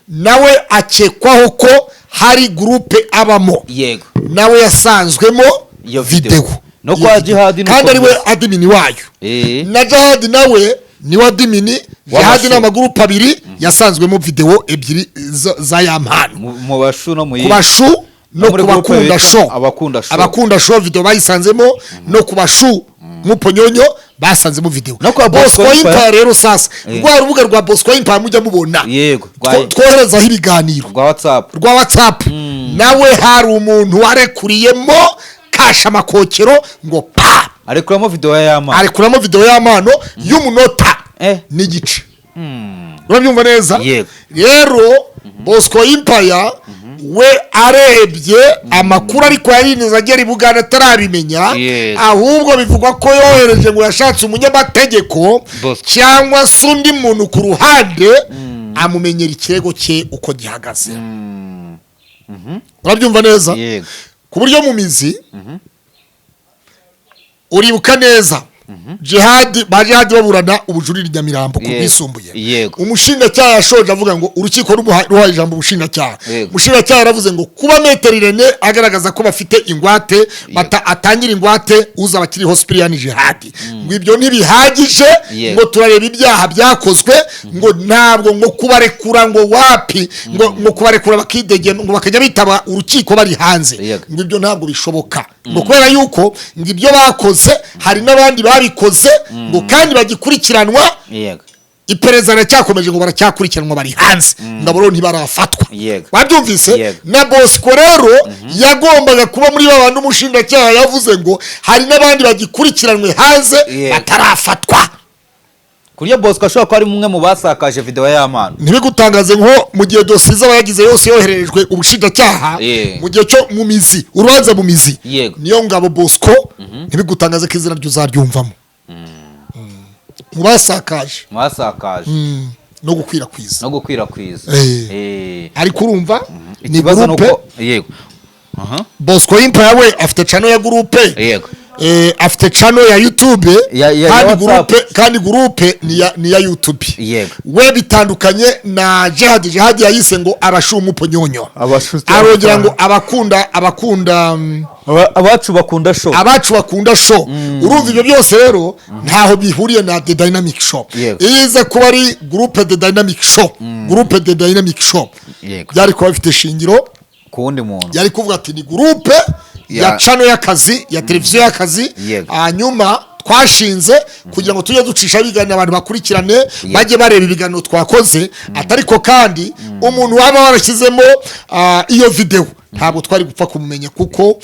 nawe akekwaho ko hari groupe abamo nawe yasanzwemo iyo video no kwa Jihad kandi ari we admin wayo na Jihad nawe ni wa admin Jihad n'amagurupe abiri yasanzwemo video ebyiri za yampano mu bashu no mu kubashu no abakunda show video bayisanzemo no kubashu muponyonyo basanzemo video no kwa Bosco Impa rero sasa rwa rubuga rwa Bosco Impa mujya mubona yego twoherezaho ibiganiro rwa WhatsApp nawe hari umuntu warekuriyemo kasha makokero ngo pa arekuramo video y'amano y'umunota n'igice urabyumva neza rero Bosco Impa we arebye amakuru ariko yariniza agera ibugana atarabimenya ahubwo bivugwa ko yohereje ngo yashatse umunyamategeko cyangwa se undi muntu ku ruhande amumenyera ikirego cye uko gihagaze urabyumva neza ku buryo mu mizi uribuka neza Jihad baburana ubujurire Nyamirambo ku bisumbuye umushinjacyaha yashoje avuga ngo urukiko ruhaye ijambo ubushinjacyaha umushinjacyaha yaravuze ngo kuba Metero Irene agaragaza ko bafite ingwate atangira ingwate uza bakiri hospital Jihad ngo ibyo ntibihagije ngo turareba ibyaha byakozwe ngo ntabwo ngo kubarekura ngo wapi ngo kubarekura bakidege ngo bakajya bitaba urukiko bari hanze ngo ibyo ntabwo bishoboka ngo kubera yuko ngo ibyo bakoze hari n'abandi babikoze ngo kandi bagikurikiranwa iperereza racyakomeje ngo baracyakurikiranwa bari hanze ndaboro ntibarafatwa wabyumvise na Bosco rero yagombaga kuba muri babandi umushinjacyaha yavuze ngo hari n'abandi bagikurikiranwe hanze batarafatwa kuriya Bosco ashobora ko ari umwe mu basakaje video y'amano ntibigutangaze nko mu gihe dosiye z'abayagize yose yoherejwe ubushinjacyaha mu gihe cyo mu mizi urubanza mu mizi niyo ngabo Bosco ntibigutangaze ko izina ryo uzaryumvamo mu basakaje no gukwirakwiza ariko urumva ni groupe Bosco Impa yawe afite channel ya groupe afite channel ya YouTube kandi groupe ni ya YouTube we bitandukanye na Jihad yayise ngo abashu umuponyonyo arongera ngo abacu bakunda show urumva ibyo byose rero ntaho bihuriye na The Dynamic Show ize kuba ari groupe The Dynamic Show byari kuba bifite shingiro ku wundi muntu yari kuvuga ati ni groupe ya channel y'akazi ya televiziyo y'akazi hanyuma twashinze kugira ngo tujye ducisha ibiganiro abantu bakurikirane bajye bareba ibiganiro twakoze atariko kandi umuntu waba warashyizemo iyo video ntabwo twari gupfa kumumenya kuko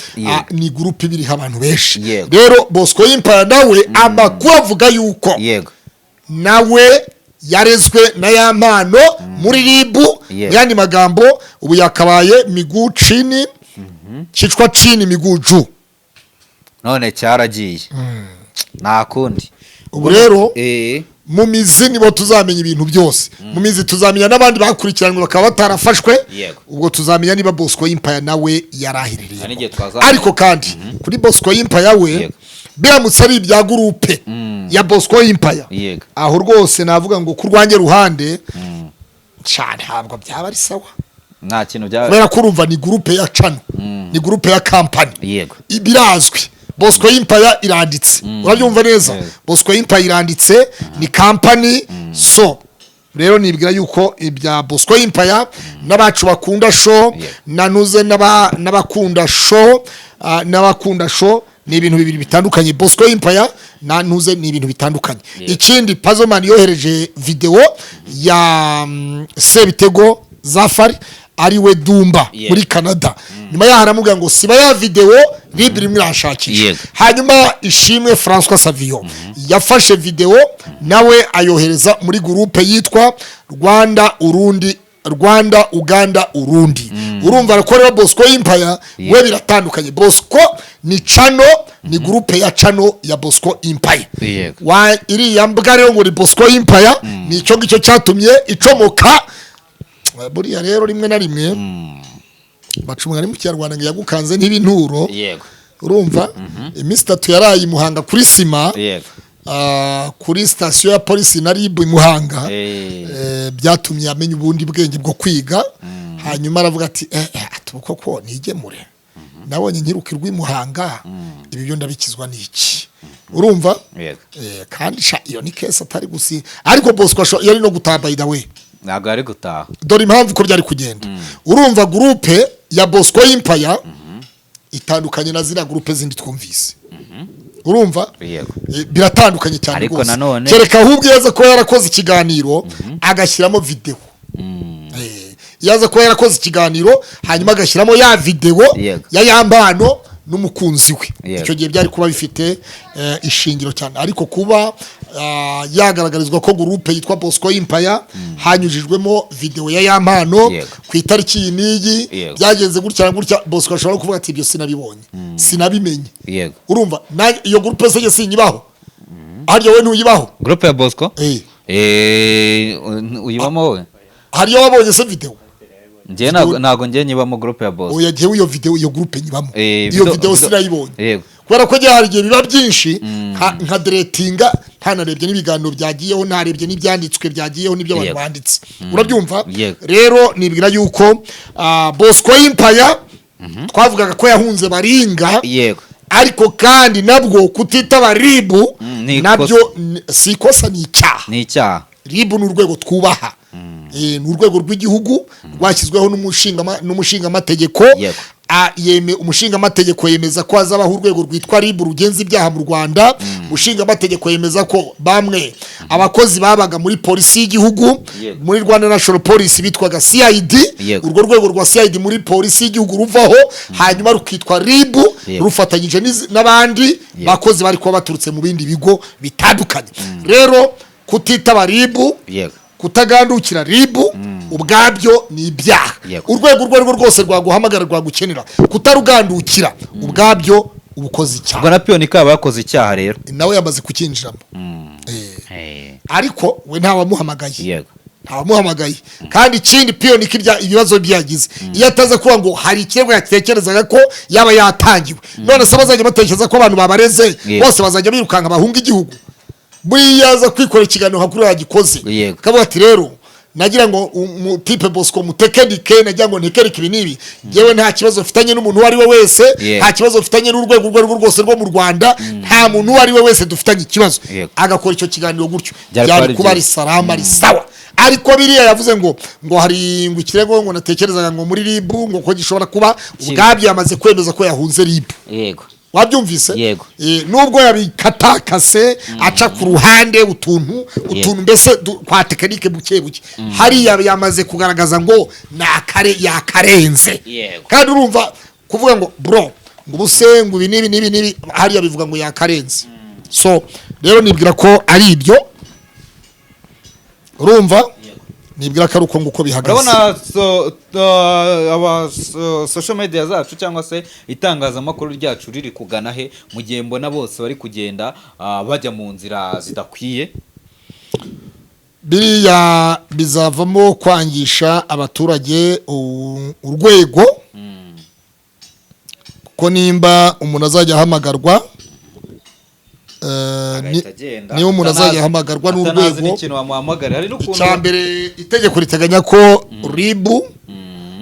ni groupe ibiri abantu benshi rero Bosco Impa nawe amakuru avuga yuko nawe yarezwe na yampano muri ribu yandi magambo ubu yakabaye miguu chini cyicwa chini miguju none cyaragiye nta kundi ubu rero mu mizi nibo tuzamenya ibintu byose mu mizi tuzamenya n'abandi bakurikiranwe bakaba batarafashwe ubwo tuzamenya niba Bosco Impa nawe yarahiririye ariko kandi kuri Bosco Impa yawe biramutse ari ibya groupe ya Bosco Impa aho rwose navuga ngo kurwange ruhande cyane ntabwo byaba ari sawa nta kintu byaba kubera kurumva ni groupe ya channel ni groupe ya company birazwi Bosco Impa iranditse urabyumva neza Bosco Impa iranditse ni company so rero nibwira yuko ibya Bosco Impa n'abacu bakunda show nanuze n'abakunda show ni ibintu bibiri bitandukanye Bosco Impa nanuze ni ibintu bitandukanye ikindi Pazomani yohereje video ya Sebitego Zafari ari we Dumba muri Canada nyuma yaharamubwira ngo siba ya video libiri mwashakisha hanyuma Ishimwe François Savio yafashe video nawe ayohereza muri groupe yitwa Rwanda Uganda Urundi urumva arakorera Bosco Impa we biratandukanye Bosco ni channel ni groupe ya channel ya Bosco Impa wa iri yambwa rero ngo Bosco Impa ni cyo ngicyo cyatumye icomoka buriya rero rimwe na rimwe bacumwa ari mu Kinyarwanda ngo yagukanze n'ibinturo urumva iminsi 3 yaraye Muhanga kuri sima kuri station ya police na RIB Muhanga byatumye amenya ubundi bwenge bwo kwiga hanyuma aravuga ati atuko ko nigemure nabonye nkirukirwa imuhanga ibi byo ndabikizwa n'iki urumva kandi iyo ni case atari gusi ariko Bosco yari no gutaha by the way ntago ari gutaha dore impamvu ko byari kugenda urumva groupe ya Bosco Empire itandukanye na zira groupe zindi twumvise urumva biratandukanye cyane rwose kereka ahubwo yaza ko yarakoze ikiganiro agashyiramo video yaza ko yarakoze ikiganiro hanyuma agashyiramo ya video ya yambano n'umukunzi we icyo gihe byari kuba bifite ishingiro cyane ariko kuba yagaragarizwa ko groupe yitwa Bosco Empire hanyujijwemo video ya yampano ku itariki niyi byagenze gutya Bosco ashobora kuvuga ati ibyo sinabibonye sinabimenye urumva iyo groupe se sinyibaho hariyo we ntuyibaho groupe ya Bosco uyibamo wowe hariyo wabonye se video nje nago nje nyibamo groupe ya Bosco oya gihe iyo video iyo groupe nyibamo iyo video sinayibonye kubera ko hari igihe biba byinshi nka directinga ntanarebye n'ibiganiro byagiyeho narebye n'ibyanditswe byagiyeho n'ibyo abantu banditse urabyumva rero nibwira yuko Bosco Empire twavugaga ko yahunze baringa ariko kandi nabwo kutitaba ribu nabyo sikosa ni icyaha ribu ni urwego twubaha ni urwego rw'igihugu rwashyizweho n'umushinga amategeko umushinga amategeko yemeza ko hazabaho urwego rwitwa ribu rugenza ibyaha mu Rwanda umushinga amategeko yemeza ko bamwe abakozi babaga muri polisi y'igihugu muri Rwanda National Police bitwaga CID urwo rwego rwa CID muri polisi y'igihugu ruvaho hanyuma rukitwa ribu rufatanyije n'abandi bakozi bari kuba baturutse mu bindi bigo bitandukanye rero kutitaba ribu kutagandukira ribu ubwabyo ni ibyaha urwego urwo rwose rwaguhamagara rwagukenera kutarugandukira ubwabyo ubukozi icyaha ubwo na Pion kaba yakoze icyaha rero nawe yamaze kukinjiramo ariko we ntawamuhamagaye kandi ikindi Pion kirya ibibazo byagize iyo ataza kuba ngo hari ikirego yatekerezaga ko yaba yatangiwe none se bazajya batekereza ko abantu babareze bose bazajya birukanka bahunga igihugu buriyaza kwikora ikiganiro hakuru yagikoze kavuga ati rero nagira ngo type Bosco mutekenike nagira ngo ntekereke ibi nibi yewe nta kibazo mfitanye n'umuntu wari we wese nta kibazo mfitanye n'urwego rwose rwo mu Rwanda nta muntu wari we wese dufitanye ikibazo agakora icyo kiganiro gutyo byari kuba ari salama ari sawa ariko biriya yavuze ngo hari ngo ikirego ngo natekerezaga ngo muri ribu ngo ko gishobora kuba ubwabyo yamaze kwemeza ko yahunze ribu wabyumvise nubwo yabikatakase aca ku ruhande utuntu mbese kwa tekinike buke hariya yamaze kugaragaza ngo yakarenze kandi urumva kuvuga ngo bro ngo ubuse ngo ibi nibi hariya bivuga ngo yakarenze so rero nibwira ko ari ibyo urumva nibwira ko ari uko nguko bihagaze urabona social media zacu cyangwa se itangazamakuru ryacu riri kugana he mu gihe mbona bose bari kugenda bajya mu nzira zidakwiye biriya bizavamo kwangisha abaturage urwego kuko nimba umuntu azajya ahamagarwa niba umuntu azajya ahamagarwa n'urwego cya mbere itegeko riteganya ko ribu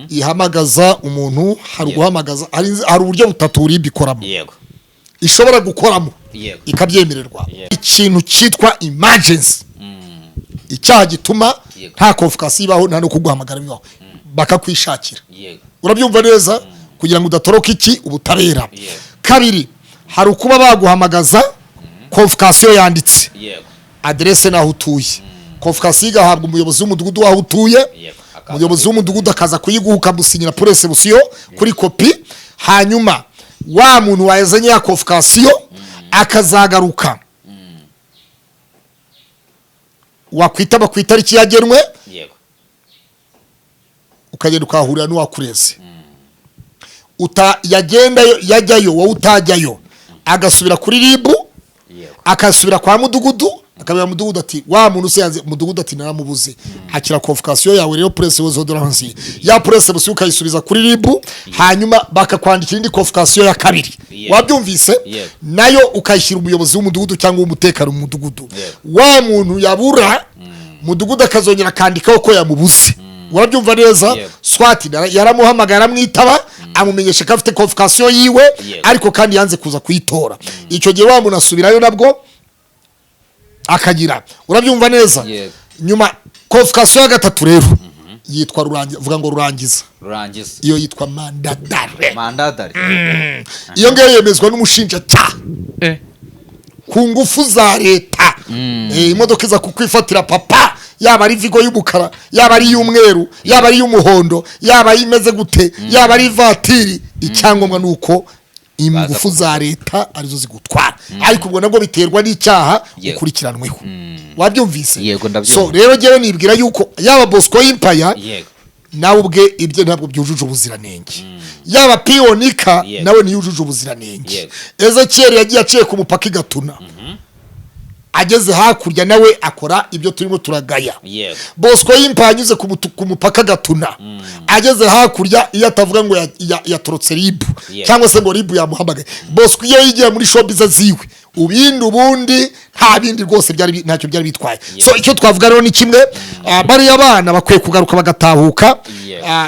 ihamagaza umuntu hari guhamagaza hari uburyo butatu ribu ikoramo ishobora gukoramo ikabyemererwa ikintu cyitwa emergency icyaha gituma nta convocation ibaho nta no kuguhamagara bibaho bakakwishakira urabyumva neza kugira ngo udatoroka iki ubutabera kabiri hari ukuba baguhamagaza convocation yanditse adresse naho utuye convocation igahabwa umuyobozi w'umudugudu waho utuye umuyobozi w'umudugudu akaza kuyiguha ukamusinyira pour reception kuri kopi hanyuma wa muntu wayazanye ya convocation akazagaruka wakwitaba ku itariki yagenwe ukagenda ukahurira n'uwakureze yajyayo wowe utajyayo agasubira kuri ribu akasubira kwa mudugudu akabira mudugudu ati wa muntu usenze mudugudu ati naramubuze akira convocation yawe rero presse w'odorance ya presse busi ukayisubiza kuri ribu hanyuma bakakwandikira indi convocation ya kabiri wabyumvise nayo ukayishyira umuyobozi w'umudugudu cyangwa umutekano mu mudugudu wa muntu yabura mudugudu akazongera kandikaho ko yamubuze urabyumva neza swati yaramuhamagara mwitaba amumenyesha ko afite convocation yiwe ariko kandi yanze kuza kuyitora icyo gihe wa muntu asubirayo nabwo akagira urabyumva neza nyuma convocation ya gatatu rero yitwa rurangiza vuga ngo rurangiza iyo yitwa mandadare iyo ngiyo yemezwa n'umushinjacyaha ku ngufu za leta imodoka iza kukwifatira papa yaba ari vigo y'umukara yaba ari y'umweru yaba ari y'umuhondo yaba imeze gute yaba ari vatiri icyangombwa nuko ingufu za leta arizo zigutwara ariko ubwo nabwo biterwa n'icyaha ukurikiranweho wabyumvise so rero jewe nibwira yuko yaba Bosco Impaya nawe ubwe ibyo ntabwo byujuje ubuziranenge yaba Pionika nawe ntiyujuje ubuziranenge Ezekiel yagiye aciye ku mupaka igatuna ageze hakurya nawe akora ibyo turimo turagaya Bosco Impaya anyuze ku mupaka gatuna ageze hakurya iyo atavuga ngo yatorotse ribu cyangwa se ngo ribu yamuhamagaye Bosco iyo yigiye muri showbiz ziwe ubundi nta bindi rwose byari ntacyo byari bitwaye so icyo twavuga rero ni kimwe bari abana bakwiye kugaruka bagatahuka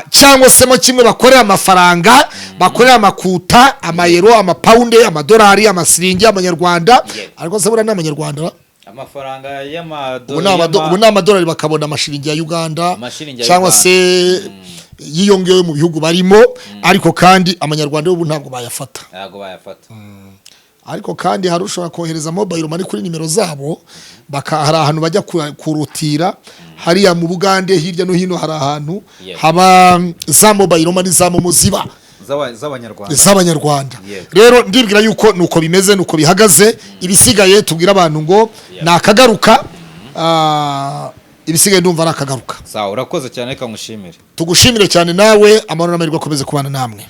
cyangwa se mo kimwe bakorera amafaranga bakorera amakuta amayero amapounde amadolari amasiringi amanyarwanda ariko se bura n'amanyarwanda amafaranga y'amadolari ubu n'amadolari bakabona amashiringi ya Uganda cyangwa se yiyongewe mu bihugu barimo ariko kandi amanyarwanda ubu ntabwo bayafata ariko kandi hari ushobora kohereza mobile money kuri nimero zabo hari ahantu bajya kurutira hariya mu Bugande hirya no hino hari ahantu haba za mobile money za muziba z'abanyarwanda rero ndibwira yuko nuko bimeze nuko bihagaze ibisigaye tubwira abantu ngo nakagaruka ibisigaye ndumva nakagaruka sawa urakoze cyane reka ngushimire tugushimire cyane nawe amahoro n'amahirwe akomeze kubana namwe